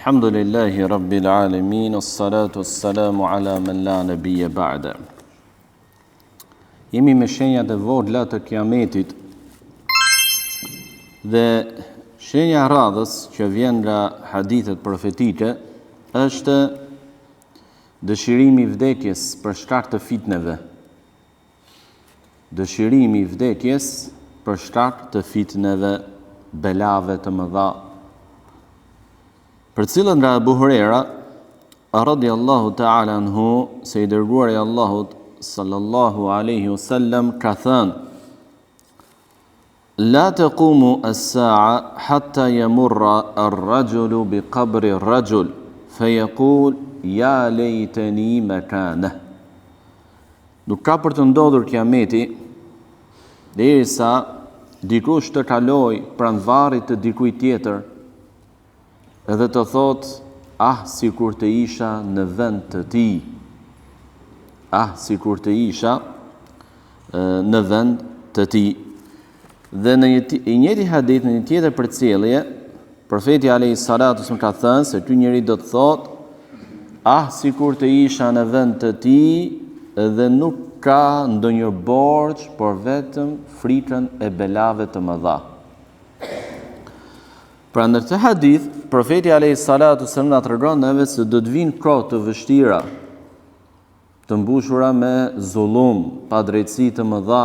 Alhamdulillahi Rabbil Alamin, as-salatu as-salamu ala man la nabiyya ba'da. Jemi me shenjat e vogla të kiametit dhe shenja e radhës që vjen nga hadithet profetike është dëshirimi i vdekjes për shkak të fitneve. Dëshirimi i vdekjes për shkak të fitneve, belave të mëdha. Për cilën nga Abu Huraira radhiyallahu ta'ala anhu, se i dërguari i Allahut sallallahu alaihi wasallam ka thënë: La taqumu as-sa'a hatta yamurra ar-rajulu bi qabri ar-rajul fayaqul ya laytani makanah. Nuk ka për të ndodhur kiameti derisa dikush të kaloj pranë varrit të dikujt tjetër edhe të thot, si kur të isha në vend të tij. Si kur të isha në vend të tij. Dhe në një njëjti hadith, në një tjetër përcjellje, profeti alayhis salatu wasallam ka thënë se ky njeri do të thot, si kur të isha në vend të tij dhe nuk ka ndonjë borxh, por vetëm frikën e belave të mëdha. Pra në këtë hadith, profeti alayhis salatu wasallam na tregon neve se do të vinë kohë të vështira, të mbushura me zullum, pa drejtësi të mëdha,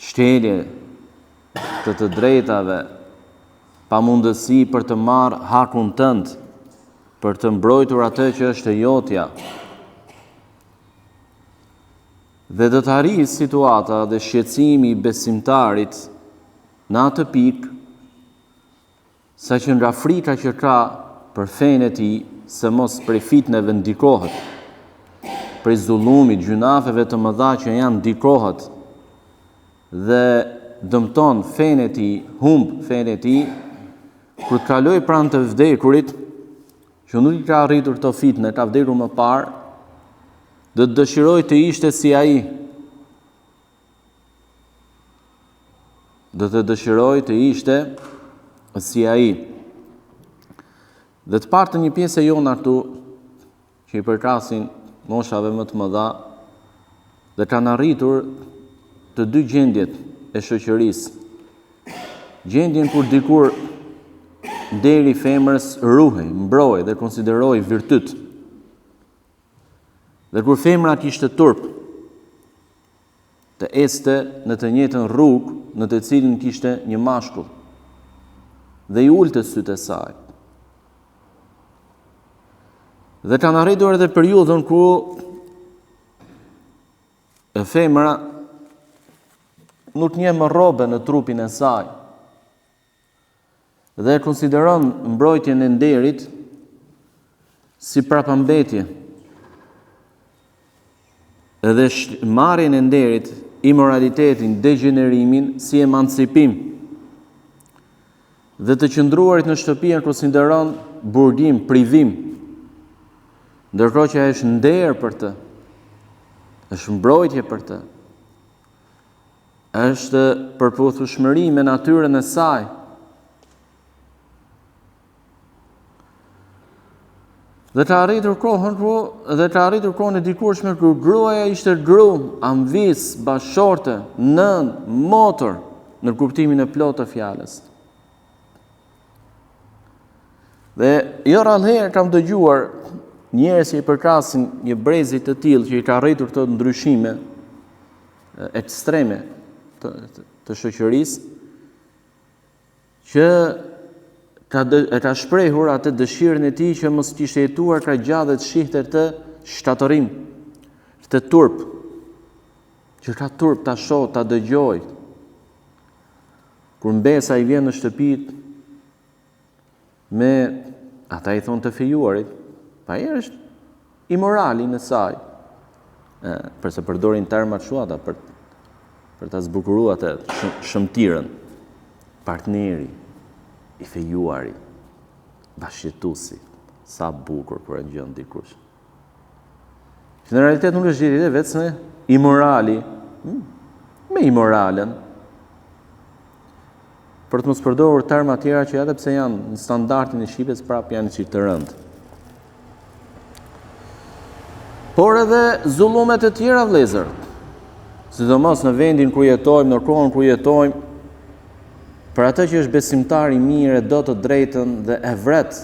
shkelje të drejtave, pa mundësi për të marrë hakun tënd, për të mbrojtur atë që është e jotja. Dhe do të arrijë situata dhe shqetësimi i besimtarit në atë pikë, sa që nga frika që ka për fenë e tij, se mos prej fitneve ndikohet, prej zullumit, gjunafeve të mëdha që janë ndikohet, dhe dëmton fenë e tij, humb fenë e tij, kur të kaloj pranë të vdekurit, që nuk i ka arritur të fitne, ka vdekur më parë, dhe të dëshiroj të ishte si ai. Dhe të dëshiroj të ishte si ai. Dhe të partë një pjesë e jona këtu, që i përkasin moshave më të mëdha, dhe kanë arritur të dy gjendjet e shoqërisë. Gjendjen kur dikur deri femrës ruhej, mbrojej dhe konsiderohej virtyt. Dhe kur femra kishte turp, të ecte në të njëjtën rrugë në të cilin kishte një mashkull dhe i ulte sytë e saj. Dhe kanë arritur edhe periudhën ku femra nuk njeh më rrobe në trupin e saj dhe konsideron mbrojtjen e nderit si prapambetje. Edhe marrjen e nderit, imoralitetin, degenerimin si emancipim. Dhe të qëndruarit në shtëpi e konsideron burgim, privim, ndërkohë që është nder për të, është mbrojtje për të, është përputhshmëri me natyrën e saj. Dhe ka arritur kohën e dikurshme kur gruaja ishte grum, anvis, bashorte, nën, motor, në kuptimin e plotë të fjalës. Dhe jo rrallëherë kam dëgjuar njerëz që i përkasin një brezi të tillë që i ka arritur këto ndryshime ekstreme të shoqërisë, që ka shprehur atë dëshirën e tij që mos kishte jetuar ka gjatë dhe të shihte të shtatërim, të turp, që ka turp ta shoh, ta dëgjoj. Kur mbesa i vjen në shtëpi me ata i thonë të fejuarit, pa është imorali në saj, përse përdorin terma shuata për ta zbukuruar atë shëmtirën, partneri i fejuari, bashkëtuesi, sa bukur kur e ngjon dikush. Në realitet nuk është lidhje vetëm me imorali, me imoralen. për të mos përdorur terma tjera që edhe pse janë në standardin e shqipes prap janë çik të rëndë. Por edhe zullumet e tjera vëllezër, sidomos në vendin ku jetojmë, në kohën ku jetojmë, për atë që është besimtar i mirë, do të drejtën dhe e vret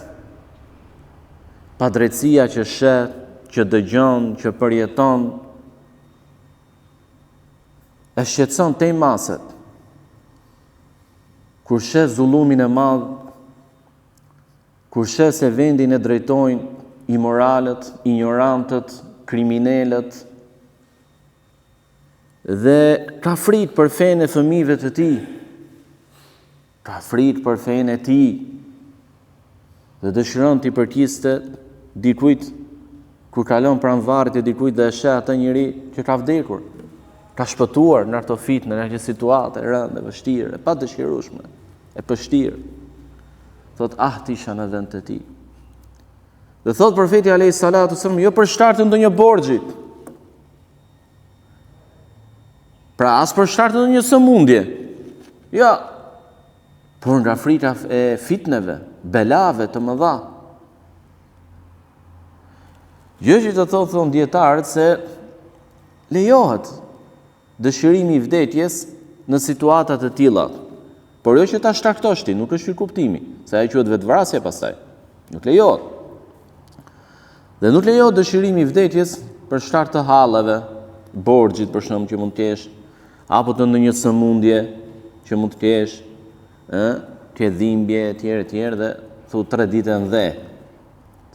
padrejtësia që shet, që dëgjon, që përjeton, e shqetëson te maset. Kur shet zullumin e madh, kur shet se vendin e drejtojnë imoralët, ignorantët, kriminelët, dhe ka frikë për fenë e fëmijëve të tij, ka frikë për fenë e tij, dhe dëshiron t'i përkiste dikujt kur kalon pranë varrit e dikujt dhe e sheh atë njeri që ka vdekur, ka shpëtuar në ato fitnë, në ato situate e rënde, vështirë, e padëshirueshme, e vështirë. Thot, ti isha në vend të tij. Dhe thot profeti alayhis salatu sallam, jo për shtartë ndonjë borxhi. Pra as për shtartë ndonjë sëmundje. Jo. Por nga frika e fitneve, belave të mëdha. Gjë që të thonë dietarët se lejohet dëshirimi i vdekjes në situata të tilla. Por jo që ta shtaktosh ti, nuk është ky kuptimi, se ajo quhet vetvrasje pastaj. Nuk lejohet. Dhe nuk lejohet dëshirimi i vdekjes për shkak të hallave, borxhit për shkak që mund të kesh, apo të ndonjë sëmundje që mund të kesh, ke dhimbje etj dhe thu 3 ditë ndhe,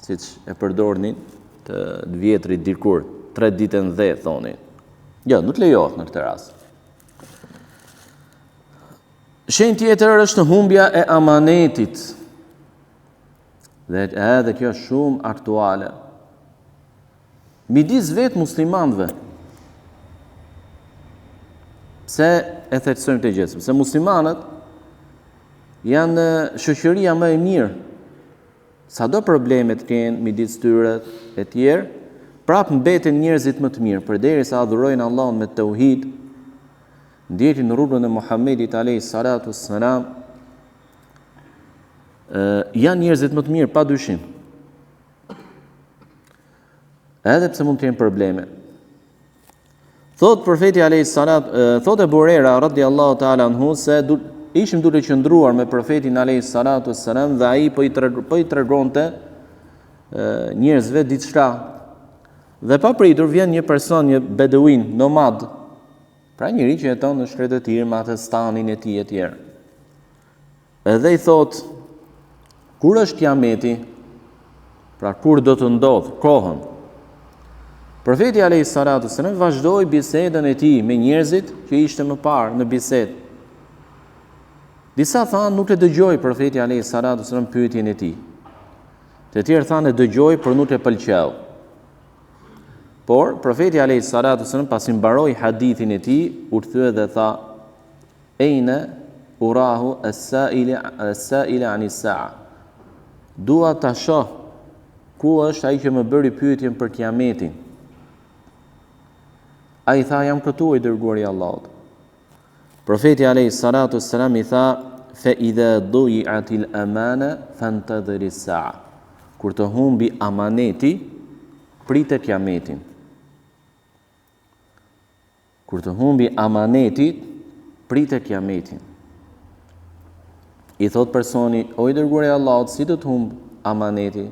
siç e përdornin të vjetrit dikur, 3 ditë ndhe thonin. Jo, nuk lejohet në këtë rast. Shenjë tjetër është humbja e amanetit. Dhe edhe kjo është shumë aktuale. Midis vetë muslimanëve. Pse e theksojmë këtë gjë? Sepse muslimanët janë shoqëria më e mirë. Sado problemet kanë midis tyre e tjerë, prap mbeten njerëzit më të mirë, përderisa adhurojnë Allahun me tauhid, ndjekin në rrugën e Muhamedit alayhis salatu wassalam, janë njerëzit më të mirë pa dyshim. Edhe pse mund të kenë probleme. Thot profeti alayhis salat, thot Abu Huraira radhiyallahu ta'ala anhu se ishim duke qëndruar me profetin alayhis salatu wassalam dhe ai po i tregonte njerëzve diçka. Dhe pa pritur vjen një person, një beduin, nomad, pra njëri që jeton në shkretë të tjerë, me atë stanin e tij e tjerë. Edhe i thot, kur është kiameti, pra kur do të ndodh kohën. Profeti alayhis salatu wassalam vazhdoi bisedën e tij me njerëzit që ishte më parë në bisedë. Disa thanë nuk e dëgjoi profeti alayhis salatu wassalam pyetjen e tij. Të tjerë thanë e dëgjoi, por nuk e pëlqeu. Por profeti alayhis salatu wassalam pasi mbaroi hadithin e tij, u kthye dhe tha: "Eina urahu as-sa'ila 'ani as-sa'a." Dua ta shoh ku është ai që më bëri pyetjen për kiametin. Ai tha, jam këtu i dërguari i Allahut. Profeti alayhis salatu wassalam i tha: "Fa idha duyi'at al-amana fantadhir as-sa'a." Kur të humbi amaneti, pritet kiametin. Kur të humbi amaneti, pritet kiametin. I thot personi, o i dërguari i Allahut, si do të humb amaneti?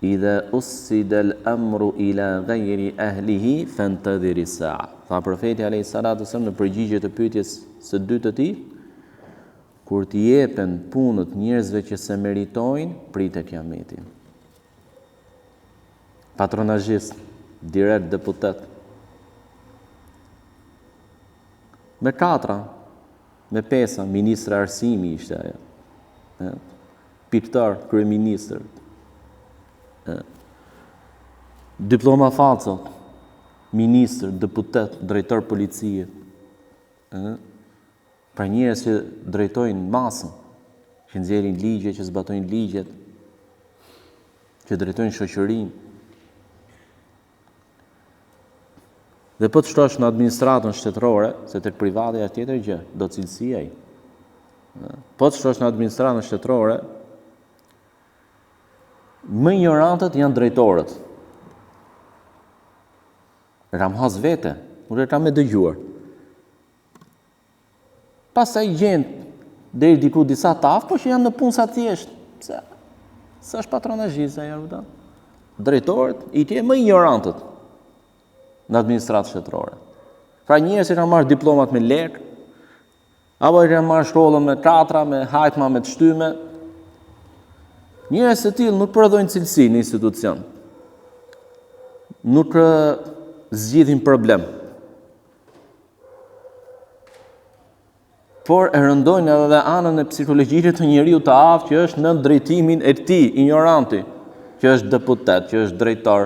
Idha usida al-amru ila ghayri ahlihi fantadhir as-sa'a. Tha profeti alayhis salatu wasallam në përgjigje të pyetjes së dytë të tij, kur t'i jepen punët njerëzve që se meritojnë, pritet kiametin. Patronazhist, direkt deputet. Me 4, me 5, ministra arsimi ishte ajo. Piktar, kryeministër. Diploma falso, ministër, deputet, drejtor policie. Pra njerëz që drejtojnë masën, që nxjerrin ligje, që zbatojnë ligjet, që drejtojnë shoqërinë. Dhe po të shtosh në administratën shtetërore, se tek private është tjetër gjë, do cilësi ai. Po të shtosh në administratën shtetërore, më ignorantët janë drejtorët. Ramhas vete, nuk e kam me dëgjuar. Pastaj gjenë deri diku disa tafë, po që janë në punësa thjesht. Pse? Sa është patronazhista ja drejtorët i tje më ignorantët në administratë shtetërore. Pra njerëz që kanë marrë diplomat me lekë, apo që kanë marrë shkollën me katra, me hajtma, me të shtyme. Njerëz të tillë nuk prodhojnë cilësi në institucion. Nuk zgjidhin problem. Por e rëndojnë edhe anën e psikologjisë të njeriu të aftë që është në drejtimin e tij, ignoranti, që është deputet, që është drejtor.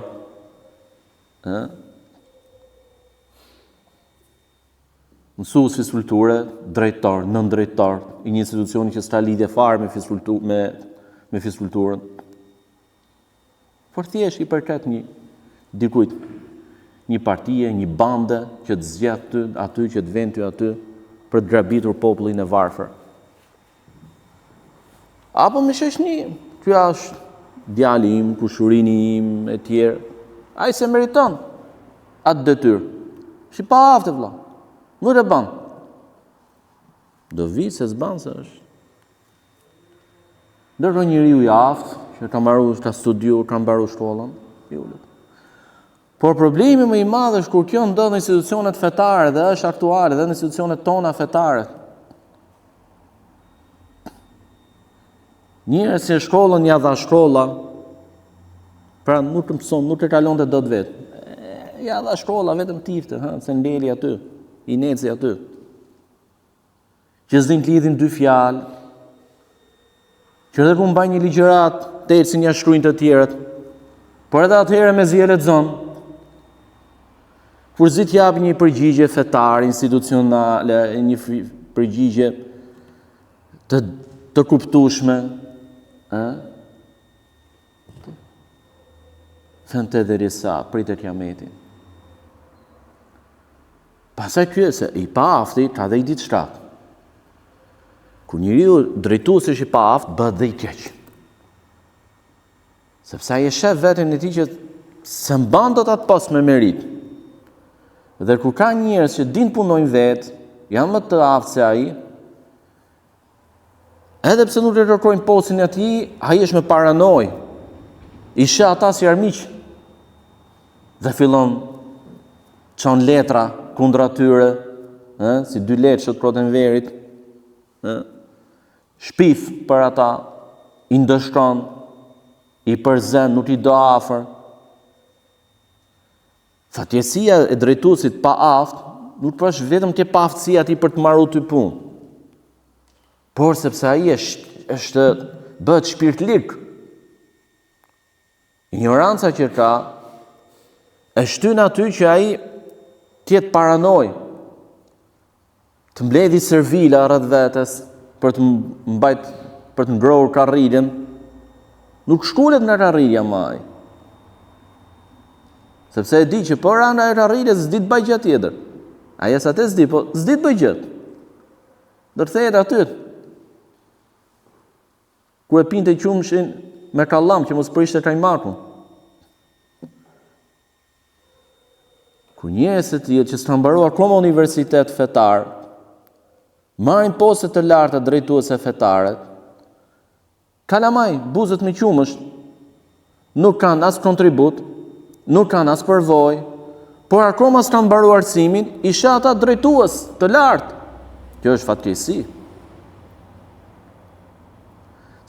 Mësues fiskulture, drejtor, nën drejtor i një institucioni që s'ka lidhje fare me fiskulturën. Por thjesht i përket dikujt, një partie, një bande që të zgjedh aty, që të vend ty aty për të grabitur popullin e varfër. Apo me shoqni, ky është djali im, kushurini im e tjerë, ai se meriton atë detyrë. Shi pa aftë vëlla. Nuk e ban. Do vi se s'ban se është. Ndërkohë njeriu i aftë, që ka studiuar, ka mbaruar shkollën, i ulët. Por problemi më i madh është kur kjo ndodh në institucionet fetare dhe është aktuale dhe në institucionet tona fetare. Njerëz që shkollën ja dha shkolla, pra nuk të mëson, nuk e kalonte dot vet. Ja dha shkolla vetëm tifte, se ndeli aty, i neci aty. Që s'din të lidhin dy fjalë, që edhe ku mbajnë një ligjërat, të ecin ja shkruajnë të tjerët, por edhe atëherë me zi e lexon. Kur zi t'jap një përgjigje fetare, institucionale, një përgjigje të kuptueshme, thënë dhe risa, pritet kiametin. Pastaj ky se i pa afti ka dhe i ditë shtatë. Kur njeriu drejtuesi është i pa aftë, bëhet dhe i keq. Sepse ai e shef veten e tij që se mban dot atë post me merit. Dhe kur ka njerëz që din punojnë vetë, janë më të aftë se ai, edhe pse nuk e kërkojnë postin e tij, ai është me paranoj. I sheh ata si armiq. Dhe fillon çon letra kundër atyre, si dy letrë të protenverit, shpif për ata, i ndëshkon, i përzen, nuk i do afër. Fatjesia e drejtuesit pa aftë nuk është vetëm ke pa aftësia ti për të marrë ty punë, por sepse ai është bëhet shpirtlik. Ignoranca që ka e shtyn aty që ai tjetë paranoj, të mbledhi servila rreth vetes për të ngrohur karrierën, nuk shkulet nga karrierja më ai. Sepse e di që për ana e karrierës s'di të bëj gjë tjetër. Ai as atë s'di, po s'di të bëj gjë. Ndërthehet aty. Ku e pinte qumshin me kallam që mos prishte kajmakun. Ku njerëz të tillë që s'kan mbaruar akoma universitet fetar, marrin poste të larta drejtuese fetare, kalamaj, buzët me qumësh, nuk kanë as kontribut, nuk kanë as përvojë, por akoma s'kan mbaruar arsimin, isha ata drejtues të lartë. Kjo është fatkeqësi.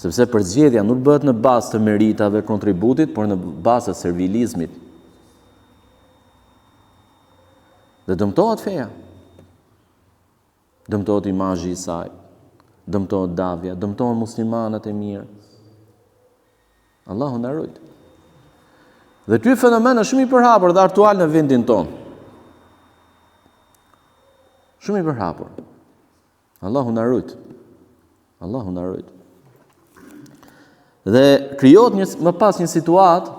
Sepse përzgjedhja nuk bëhet në bazë të meritave, kontributit, por në bazë të servilizmit. Dhe dëmtohet feja. Dëmtohet imazhi i saj, dëmtohet davja, dëmtohen muslimanët e mirë. Allahu na ruaj. Dhe ky fenomen është shumë i përhapur dhe aktual në vendin tonë. Shumë i përhapur. Allahu na ruaj. Allahu na ruaj. Dhe krijohet më pas një situatë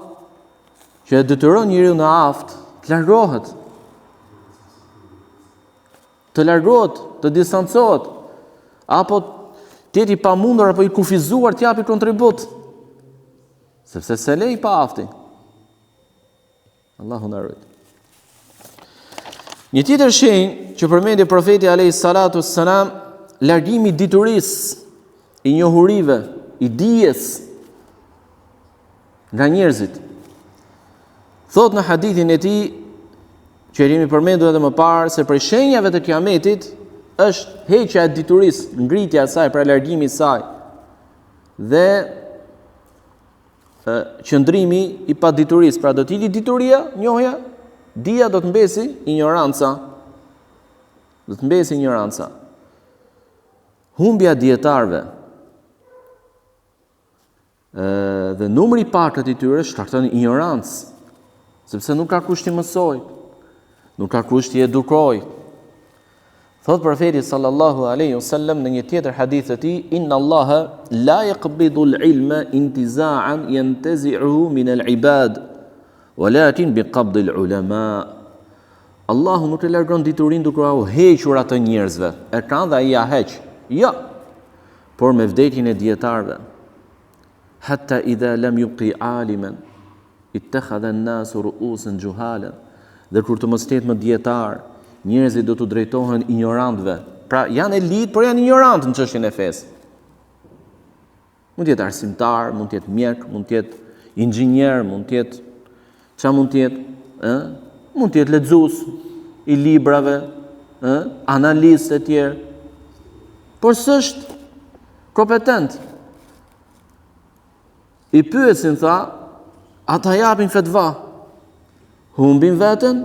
që e detyron njeriu në aftë të largohet. Të largohet, të distancohet, apo tjeti pa mundur apo i kufizuar t'japi kontribut, sepse se le i pa afti. Allahu na ruaj. Një tjetër shenjë që përmendi profeti alayhi salatu wassalam, largimi i diturisë, i njohurive, i dijes nga njerëzit. Thot në hadithin e tij, që jemi përmendur edhe më parë, se për shenjave të kiametit është heqja e diturisë, ngritja e saj, pra largimi i saj, dhe qëndrimi i paditurisë, pra do t'ili dituria, njohja, dia do të mbesi ignoranca. Do të mbesi ignoranca. Humbja dietarëve dhe numri i pakët i tyre shkakton ignorancë, sepse nuk ka kush t'i mësoj, nuk ka kush t'i edukoj. Thot profeti sallallahu alaihi wasallam në një tjetër hadith të tij, inna Allaha la yaqbidu al-ilma intiza'an yantazi'uhu min al-ibad, walakin biqabd al-ulama. Allahu nuk e largon diturinë duke u hequr atë njerëzve. E kanë dhe ai ja heq. Jo. Por me vdekjen e dietarëve. Hatta idha lam yuqi aliman ittakhadha an-nasu ru'usan juhala. Dhe kur të mos ketë më dietar, njerëzit do të drejtohen ignorantëve. Pra janë elit, por janë ignorantë në çështjen e fesë. Mund të jetë arsimtar, mund të jetë mjek, mund të jetë inxhinier, mund të jetë çfarë mund të jetë, mund të jetë lexues i librave, analistë e tjerë. Por s'është kompetent. I pyesin, tha, ata japin fetva. Humbin veten,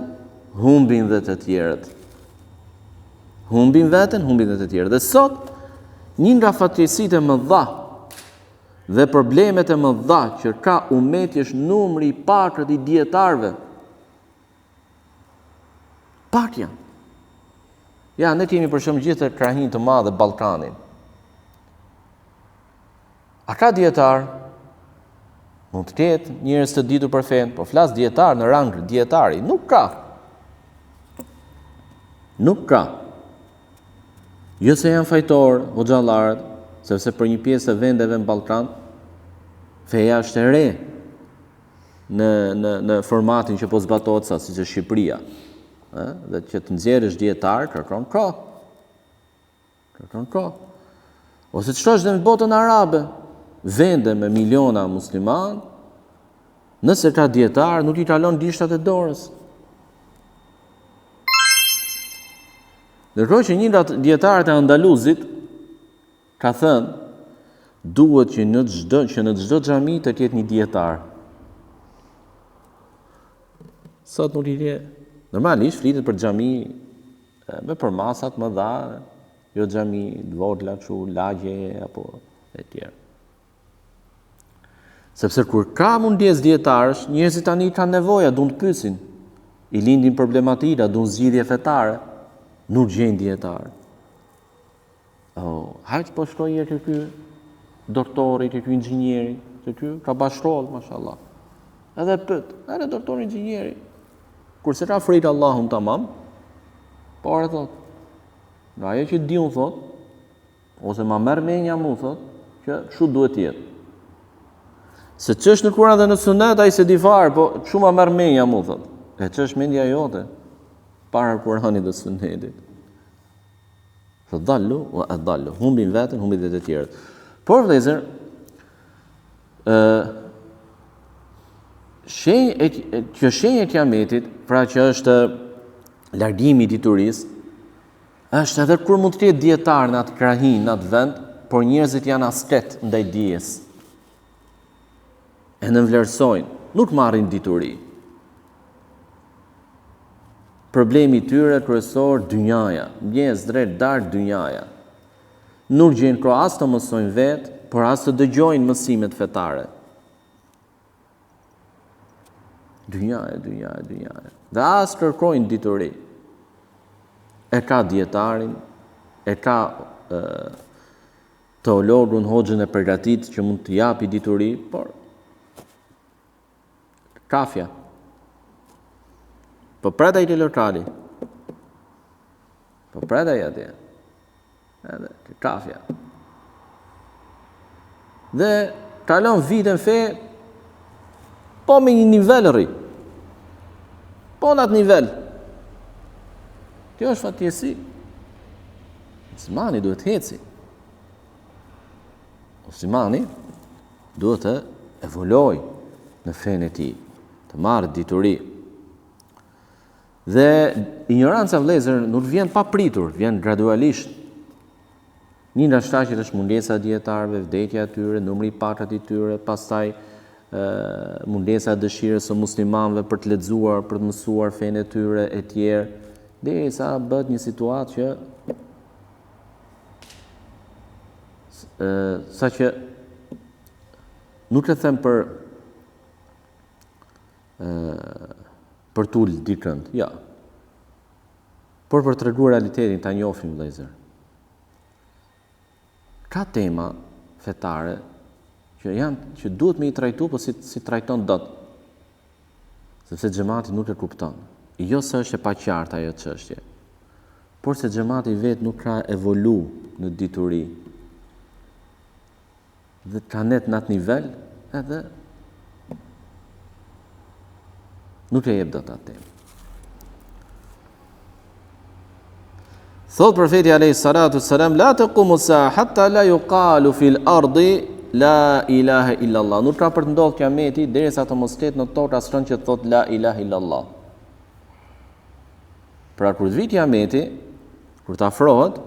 humbin dhe të tjerët. Humbin veten, humbin dhe të tjerët. Dhe sot, një nga fatkeqësitë e mëdha dhe problemet e mëdha që ka ummeti është numri i pakët i dietarëve. Pak janë. Ja, ne kemi për shembull gjithë krahin të madhe Ballkanin. A ka dietar? Mund të ketë njerëz të ditur për fen, por flas dietar në rang dietari, nuk ka. Nuk ka. Jo se janë fajtor o xhallarët, sepse për një pjesë të vendeve në Ballkan feja është e re në formatin që po zbatohet sa siç është Shqipëria. Dhe që të nxjerrësh dietar kërkon kohë. Kërkon kohë. Ose të shtosh në botën arabe, vende me miliona musliman, nëse ka dietar, nuk i kalon gishtat e dorës. Ndërkohë që një nga dietarët e Andaluzit ka thënë, duhet që në çdo xhami të ketë një dietar. Sot nuk i ke. Normalisht flitet për xhami me për masat më dha, jo xhami të vogla kështu lagje apo e tjerë. Sepse kur ka mungesë dietarësh, njerëzit tani kanë nevojë, duan të pyesin. I lindin problematika, duan zgjidhje fetare, nuk gjejnë dietar. Hajt po shkojë ke ky doktori, ke ky inxhinieri, ke ky ka bashkëroll, mashallah. Edhe pyet, edhe doktori inxhinieri. Kurse ka frikë Allahun tamam, por e thot, nga ajo që di unë thot, ose ma merr menja mu thot, që kështu duhet jetë. Se ç'është në Kur'an dhe në Sunet, ai se di fare, po kështu ma merr menja mu thot. E ç'është mendja jote para Kur'anit dhe Sunetit. Thot dallu wa adallu, humbin veten, humbin dhe të tjerët. Por vëllezër, kjo shenjë e kiametit, pra që është largimi i diturisë, është edhe kur mund të ketë dietar në atë krahin, në atë vend, por njerëzit janë asket ndaj dijes. E nënvlerësojnë, nuk marrin dituri. Problemi i tyre kryesor dynjaja, mbjes drejt darkë dynjaja. Nuk gjejnë kohë as të mësojnë vetë, por as të dëgjojnë mësimet fetare. Dynjaja. Dhe as kërkojnë dituri. E ka dietarin, e ka teologun, hoxhën e përgatit që mund të japi dituri, por kafja. Po predaj të lokali. Po predaj atje. Edhe kafja. dhe kalon vitën fe, po me një nivel rri. Po në atë nivel. Kjo është fatkeqësi. Muslimani duhet heci. Muslimani duhet të evoloj në fenë e tij, të marrë dituri. Dhe ignoranca vëllezër nuk vjen pa pritur, vjen gradualisht. Një nga shkaqet është mungesa e dietarëve, vdekja e tyre, numri i patrat i tyre, pastaj mungesa e dëshirës së muslimanëve për të lexuar, për të mësuar fenë e tyre e tjerë, derisa bëhet një situatë që saqë nuk e them për tul dikënd, ja. Por për treguar realitetin, ta njohim vëllezër. Ka tema fetare që duhet me i trajtu, po si trajton dot. Sepse xhamati nuk e kupton. Jo se është e paqartë ajo çështje, por se xhamati vetë nuk ka evolu në dituri. Dhe ka net në atë nivel, edhe nuk e jep dot atë temë. Thot profeti alayhi salatu wassalam, la taqumu sa'a hatta la yuqalu fil ardi la ilaha illa Allah. Nuk ka për të ndodhur kiameti derisa të mos ketë në tokë asnjë që thot la ilaha illa Allah. Pra kur të vijë kiameti, kur të afrohet,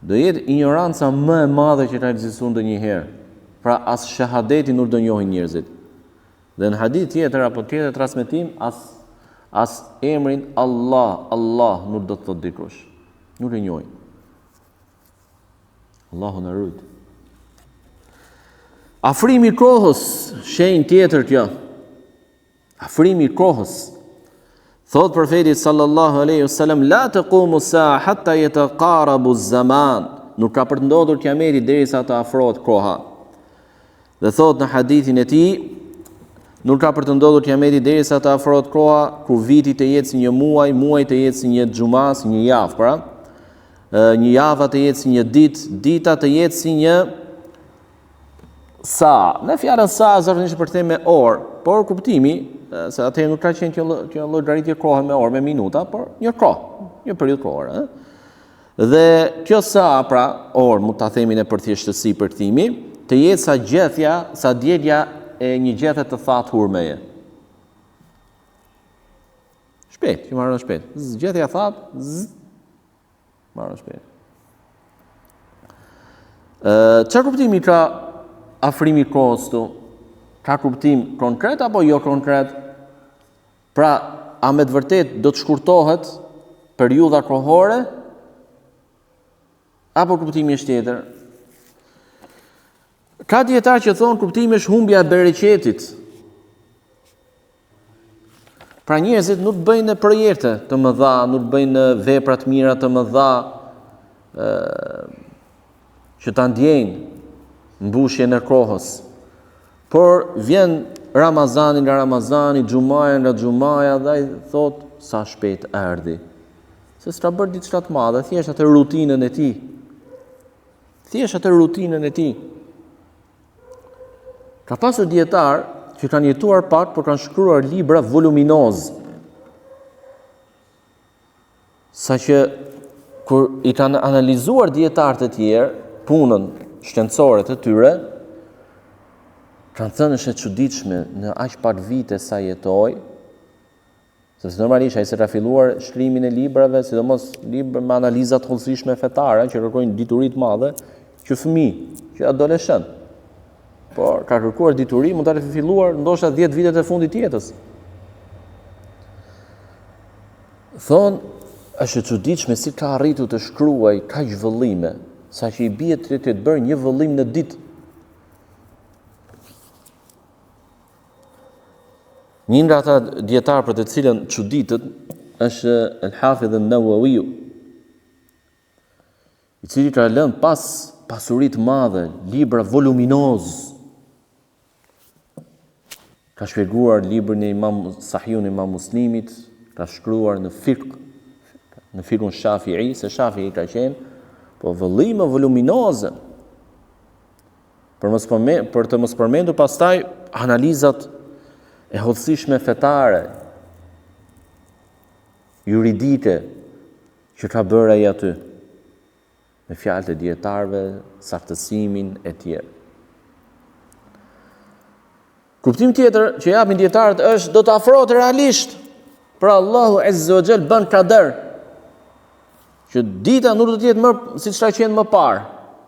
do jetë ignoranca më e madhe që ka ekzistuar ndonjëherë. Pra as shahadeti nuk do njohin njerëzit. Dhe në hadith tjetër apo tjetër transmetim as emrin Allah nuk do të thot dikush. Nuk e njohin. Allahu na ruaj. Afrimi i kohës, shenjë tjetër kjo. Afrimi i kohës. Thot profeti sallallahu alaihi wasallam, la taqumu sa'a hatta yataqarabu az-zaman. Nuk ka për të ndodhur kiameti derisa të afrohet koha. Dhe thot në hadithin e tij, nuk ka për të ndodhur kiameti derisa të afrohet koha ku viti të jetë si një muaj, muaji të jetë si një xhuma, si një javë, pra. Një javë të jetë si një ditë, dita të jetë si një sa. Në fjalën sa zakonisht për të me orë, por kuptimi se atëherë nuk ka qenë kjo llogaritje kohe me orë, me minuta, por një kohë, një periudhë kohore. Dhe kjo sa, pra, orë, mund ta themi ne për thjeshtësi për kthimi, të jetë sa djegja e një gjethe të thatë hurmeje. Shpejt, që marrën shpejt. Gjetja thatë, marrën shpejt. Çfarë kuptimi ka afrimi i kohës këtu? Ka kuptim konkret apo jo konkret? Pra, a me të vërtet do të shkurtohet periudha kohore apo kuptimi është tjetër? Ka dietar që thonë kuptimi është humbja e bereqetit. Pra njerëzit nuk bëjnë projekte të mëdha, nuk bëjnë vepra të mira të mëdha që ta ndjejnë mbushjen e kohës. Por vjen Ramazani nga Ramazani, xhumaja nga xhumaja, dhe ai thot sa shpejt erdhi. Se s'ka bërë diçka të madhe, thjesht atë rutinën e tij. Ka pasur dietar që kanë jetuar pak, por kanë shkruar libra voluminoz. Saqë kur i kanë analizuar dietarët e tjerë punën shkencore të tyre, kanë thënë është e çuditshme në aq pak vite sa jetoi, sepse normalisht ai s'e ka filluar shkrimin e librave, sidomos libra me analiza të hollësishme fetare që kërkojnë dituri të madhe, që fëmijë, që adoleshent. Por ka kërkuar dituri, mund ta ketë filluar ndoshta 10 vitet e fundit të jetës. Thonë, është e çuditshme si ka arritur të shkruaj kaq vëllime, saqë i bie të bërë një vëllim në ditë. Një nga ata dietar për të cilën çuditët është El-Hafidh an-Nawawi, i cili ka lënë pas pasuri të madhe, libra voluminoz. Ka shpjeguar librin e Sahihun e Imam Muslimit, ka shkruar në fikun Shafi'i, se Shafi'i ka qenë, po vëllime voluminoze. për të mos përmendur pastaj analizat e hollësishme fetare, juridike, që ka bërë ai aty, me fjalët e dietarëve, saktësimin e tjerë. Kuptim tjetër që japin dietarët është do të afrohet realisht, pra Allahu Azza wa Jall bën kader, që dita nuk do të jetë më siç ka qenë më parë,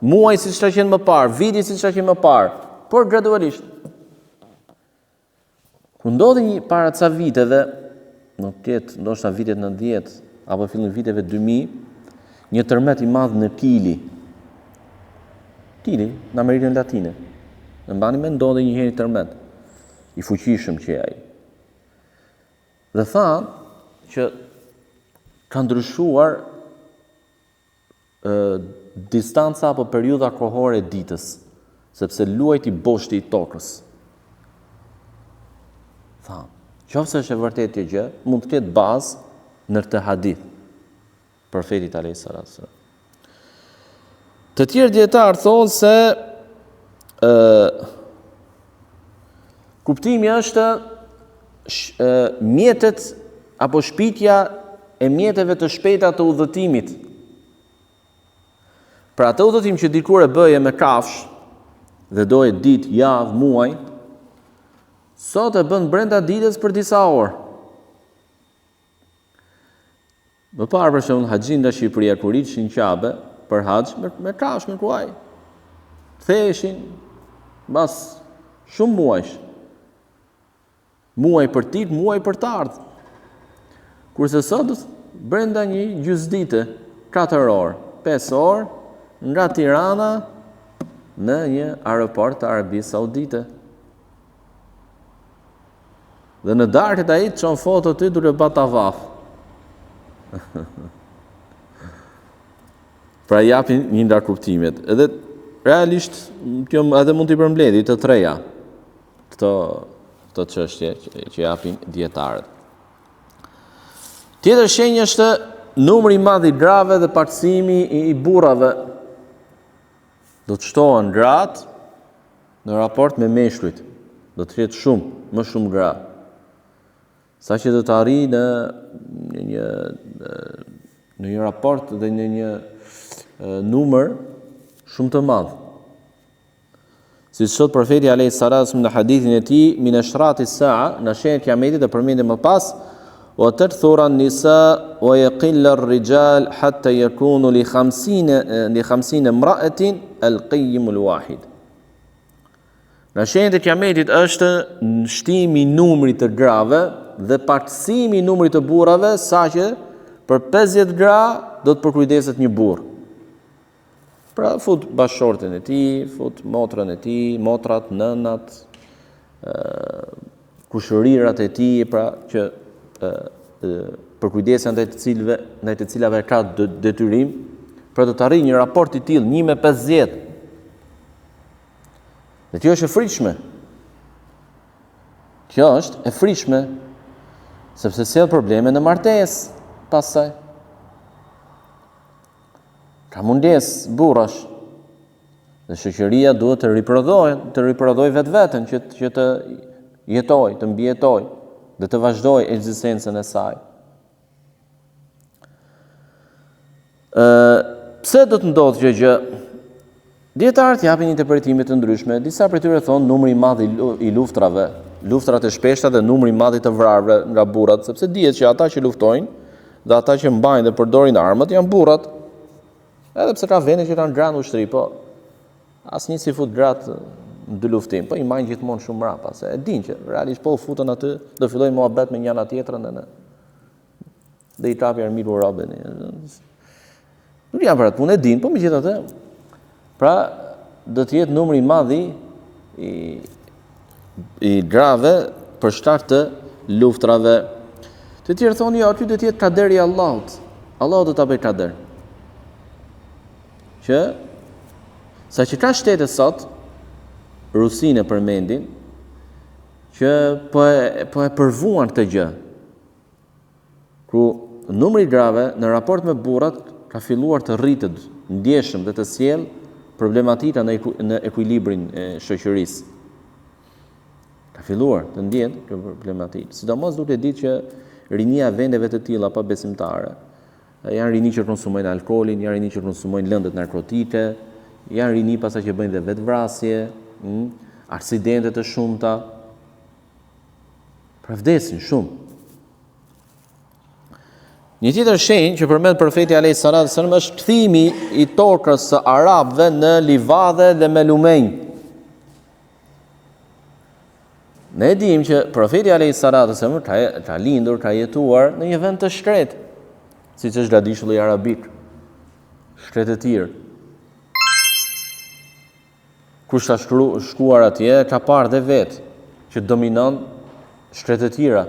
muaji siç ka qenë më parë, viti siç ka qenë më parë, por gradualisht. Ku ndodhi para ca viteve, në të jetë ndoshta vitet 90 apo fillim viteve 2000, një tërmet i madh në Kili, në Amerikën Latine. Në mbani me ndodhi një herë tërmet i fuqishëm që ai. Dhe thanë që ka ndryshuar distanca apo periudha kohore e ditës, sepse luajti boshti i tokës. Thanë, qofse është e vërtetë kjo gjë, mund të ketë bazë në këtë hadith profetit alayhis salam. Të tjerë dietarë thonë se kuptimi është mjetet apo shpitja e mjeteve të shpejta të udhëtimit. Pra atë udhëtim që dikur e bëje me kafsh dhe doje ditë, javë, muaj, sot e bën brenda ditës për disa orë. Më parë për shembull haxhin nga Shqipëria kur ishin Qabe për haxh me kafsh me kuaj. Theshin mbas shumë muajsh. Muaj për tit, muaj për të ardhë. Kurse sot brenda një gjysdite, 4 orë, 5 orë, nga Tirana në një aeroport të Arabisë Saudite. Dhe në darkët ai çon foto ty duke bërë tavaf. Pra japin një nga kuptimet. Edhe realisht kjo edhe mund t'i përmbledhi të treja këto çështje që japin dietarët. Tjetër shenjë është numri i madh i grave dhe partësimi i burrave. Do të shtohen gratë në raport me meshkujt. Do të jetë shumë, më shumë gra. Saqë do të arrijë në një raport dhe në një numër shumë të madh. Si thot profeti alayhis salam në hadithin e tij, min ashrati saa, në shenjat e kiametit, e përmendim më pas, wa tadthura an-nisa wa yaqilla ar-rijal hatta yakunu li 50 imra'atin al-qayyim al-wahid. Në shenjat e kiametit është shtimi i numrit të grave dhe partësimi i numrit të burrave, saqë për 50 gra do të përkujdeset një burr. Pra fut bashortin e tij, fut motrën e tij, motrat, nënat, kushërirat e tij, pra që përkujdesen ndaj të cilave ka detyrim, pra do të arrijë një raport i tillë 1 me 50. Dhe kjo është e frikshme. Kjo është e frikshme, sepse sjell probleme në martesë pastaj. Ka mundes burrash. Dhe shoqëria duhet të riprodhojë vetveten që të jetojë, të mbijetojë dhe të vazhdojë ekzistencën e saj. Pse do të ndodhë kjo gjë? Dietarët japin interpretime të ndryshme. Disa prej tyre thonë numri i madh i luftrave, luftrat e shpeshta dhe numri i madh të vrarëve nga burrat, sepse dihet që ata që luftojnë dhe ata që mbajnë dhe përdorin armët janë burrat. Edhe pse ka vende që kanë gra në ushtri, po asnjë si fut gratë në dy luftim, po i majnë gjithmonë shumë mrapa, se e din që realisht po u futën aty, do fillojnë muhabet me njëra tjetrën dhe i trapi armiku robën. Nuk janë për atë punë, e din, po megjithatë, pra do të jetë numri i madh i grave për shkak të luftrave. Të tjerë thonë jo, aty do të jetë kaderi i Allahut. Allahu do ta bëjë kader. Që sa që ka shtete sot, Rusinë përmendin, që po e përvuan këtë gjë. Ku numri i grave në raport me burrat ka filluar të rritet ndjeshëm dhe të sjell problematika në ekuilibrin e shoqërisë. Ka filluar të ndjen kjo problematikë. Sidomos duke ditë që rinia e vendeve të tilla pa besimtare janë rini që konsumojnë alkoolin, janë rini që konsumojnë lëndët narkotike, janë rini pastaj që bëjnë dhe vetvrasje, aksidente të shumta, pra vdesin shumë. Një tjetër shenjë që përmend profeti alayhis salam është kthimi i tokës së arabëve në livadhe dhe me lumenj. Ne dim që profeti alayhis salam ka lindur, ka jetuar në një vend të shtret, siç është Gradishulli Arabik, shtet e tjerë. Kush ka shkuar atje, ka parë dhe vetë që dominon shtet e tjera.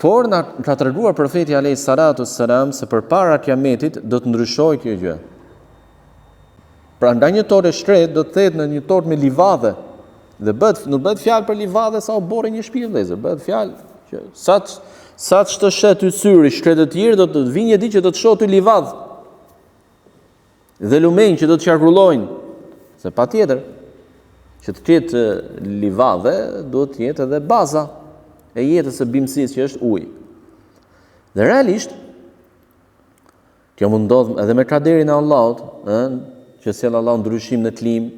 Por ka treguar profeti alayhis salam se përpara kiametit do të ndryshojë kjo gjë. Pra nga një tokë e shtret do të thet në një tokë me livadhe. Dhe nuk bëhet fjalë për livadhe sa u borë një shtëpi vëllezër, bëhet fjalë që sa të shet ty syri shtretë të tjerë do të vinë një ditë që do të shoh ty livadh. Dhe lumenj që do të qarkullojnë, se patjetër që të ketë livadhe do të jetë edhe baza e jetës së bimësisë që është uji. Dhe realisht kjo mund ndodh edhe me kaderin e Allahut, që sjell Allahu ndryshim në klim,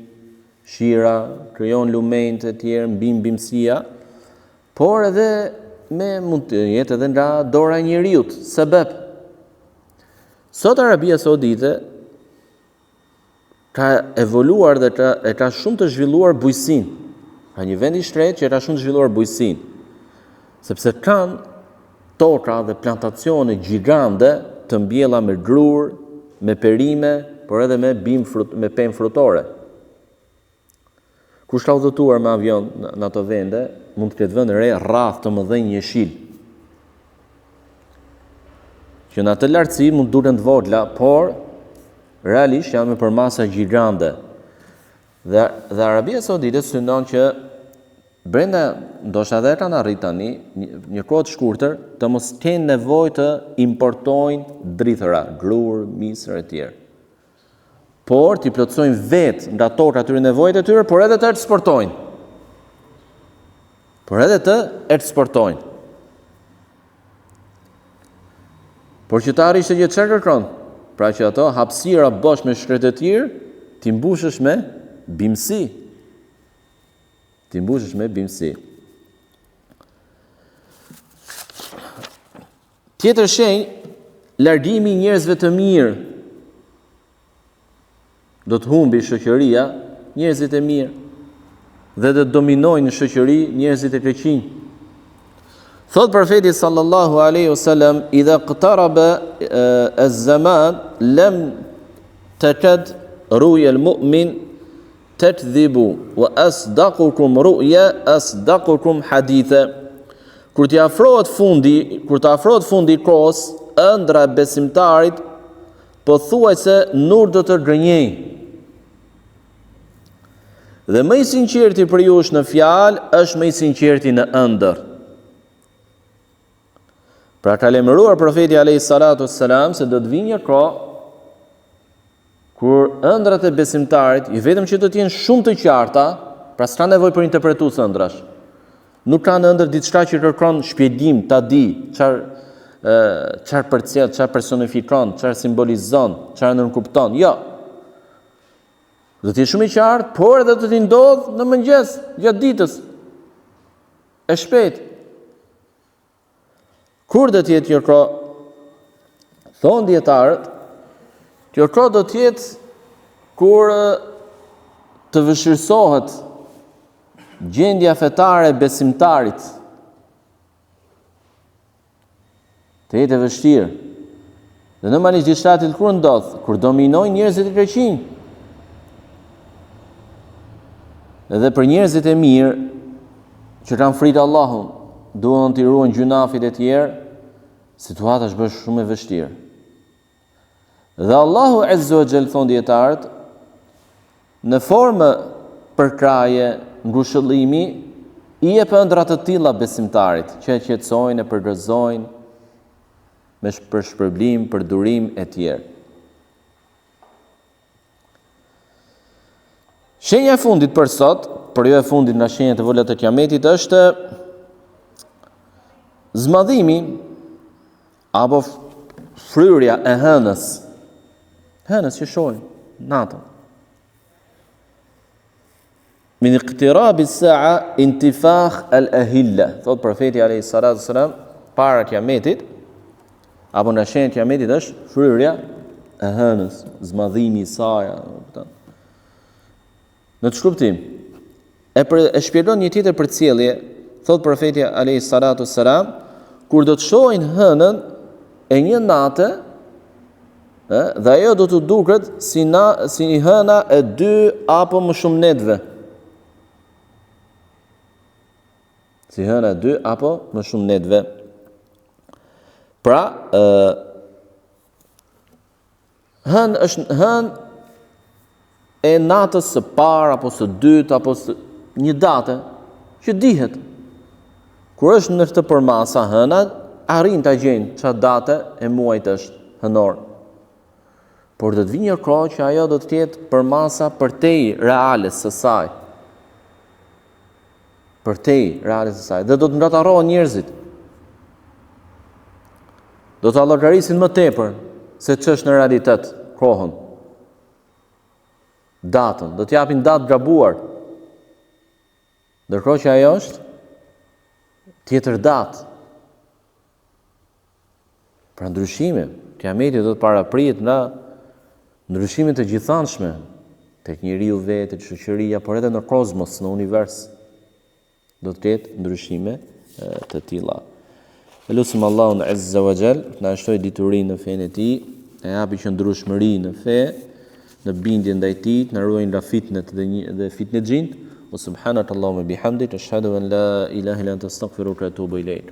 shira, krijon lumenj të tjerë, bimësia, por edhe mund të jetë edhe nga dora e njeriut, sebeb. Sot Arabia Saudite ka evoluar dhe ka shumë të zhvilluar bujqësinë. Ka një vend i shtret që ka shumë të zhvilluar bujqësinë, sepse kanë toka dhe plantacione gjigande të mbjella me grur, me perime, por edhe me pemë frutore. Kush ka udhëtuar me avion në ato vende, mund të ketë vënë re rrath të mëdhenj jeshil. Që në atë lartësi mund duken të vogla, por realisht janë me përmasa gjigande. Dhe Arabia Saudite synon që brenda, ndoshta edhe kanë arrit tani, një kohë të shkurtër, të mos kenë nevojë të importojnë drithëra, grur, misër e tjerë. Por t'i plotësojnë vetë nga toka atyre nevojët e tyre, por edhe të eksportojnë. Por që të arrish të gjithë çfarë kërkon, pra që ato hapësira bosh me shkretë të tjerë, ti mbushësh me bimësi. Tjetër shenjë, largimi i njerëzve të mirë. Do të humbi shoqëria njerëzit e mirë dhe do të dominojnë në shoqëri njerëzit e keqinj. Thot profeti sallallahu alaihi wasallam, idha qtaraba az-zaman lam takad ru'ya al-mu'min takdhibu wa asdaqukum ru'ya asdaqukum haditha. Kur të afrohet fundi kohës, ëndra e besimtarit pothuajse nuk do të gënjej. Dhe më i sinqerti për ju në fjalë është më i sinqerti në ëndër. Pra ka lemëruar profeti alayhis salam se do të vinë një kohë kur ëndrat e besimtarit, i vetëm që do të jenë shumë të qarta, pra s'ka nevojë për interpretues ëndrash. Nuk ka në ëndër diçka që kërkon shpjegim, ta di çfarë përcjell, çfarë personifikon, çfarë simbolizon, çfarë nënkupton. Jo. Do të jetë shumë i qartë, por edhe do të ndodh në mëngjes, gjatë ditës. E shpejt. Kur do të jetë kjo kohë? Thon dietarët, kjo kohë do të jetë kur të vështirësohet gjendja fetare e besimtarit. Të jetë e vështirë. Dhe normalisht diçka e tillë kur ndodh, kur dominojnë njerëzit e keqinj. Edhe për njerëzit e mirë që kanë frikë Allahun, duan të ruajnë gjunafit e tjerë, situata është bërë shumë e vështirë. Dhe Allahu Azza wa Jall, thon dietarët, në formë përkraje, ngushëllimi, i jep ëndra të tilla besimtarit, që e qetësojnë, e përgëzojnë me shpërblim, për durim e tjerë. Shenja e fundit për sot, për jo e fundit nga shenjat e vogla të kiametit, është zmadhimi apo fryrja e hënës. Hënës që shohin natën. Min iqtirabi as-sa'a intifakh al-ahilla. Thot profeti alayhi salatu wasalam, para kiametit apo nga shenjat e kiametit është fryrja e hënës, zmadhimi i saj. Në të shkuptim, e shpjegon një tjetër përcjellje, thot profeti alayhi salatu wasalam, kur do të shohin hënën e një nate, dhe ajo do të duket si hëna e 2 apo më shumë netëve. Si hëna e 2 apo më shumë netëve. Pra, hënë është hënë e natës së parë apo së dytë apo së një date që dihet. Kur është në këtë përmasa hëna, arrin ta gjejnë çfarë date e muajit është hënor. Por do të vijë një kohë që ajo do të ketë përmasa përtej reale së saj. Përtej reale së saj. Dhe do të ngatarrohen njerëzit. Do të llogarisin më tepër se ç'është në realitet kohën. Datën, do të japin datë gabuar. Ndërkohë që ajo është tjetër datë. Pra ndryshime, kiameti do të paraprihet nga ndryshime të gjithanshme tek njeriu vetë, tek shoqëria, por edhe në kozmos, në univers. Do të ketë ndryshime të tilla. Elusim Allahun Azza wa Jall, na shtoj diturinë në fenë e tij, e japi qëndrueshmëri në fe, në bindje ndaj tij, na ruaj nga fitnet dhe fitnet xhin. Wa subhanakallahumma bihamdik, ashhadu an la ilaha illa anta astaghfiruka wa atubu ilayk.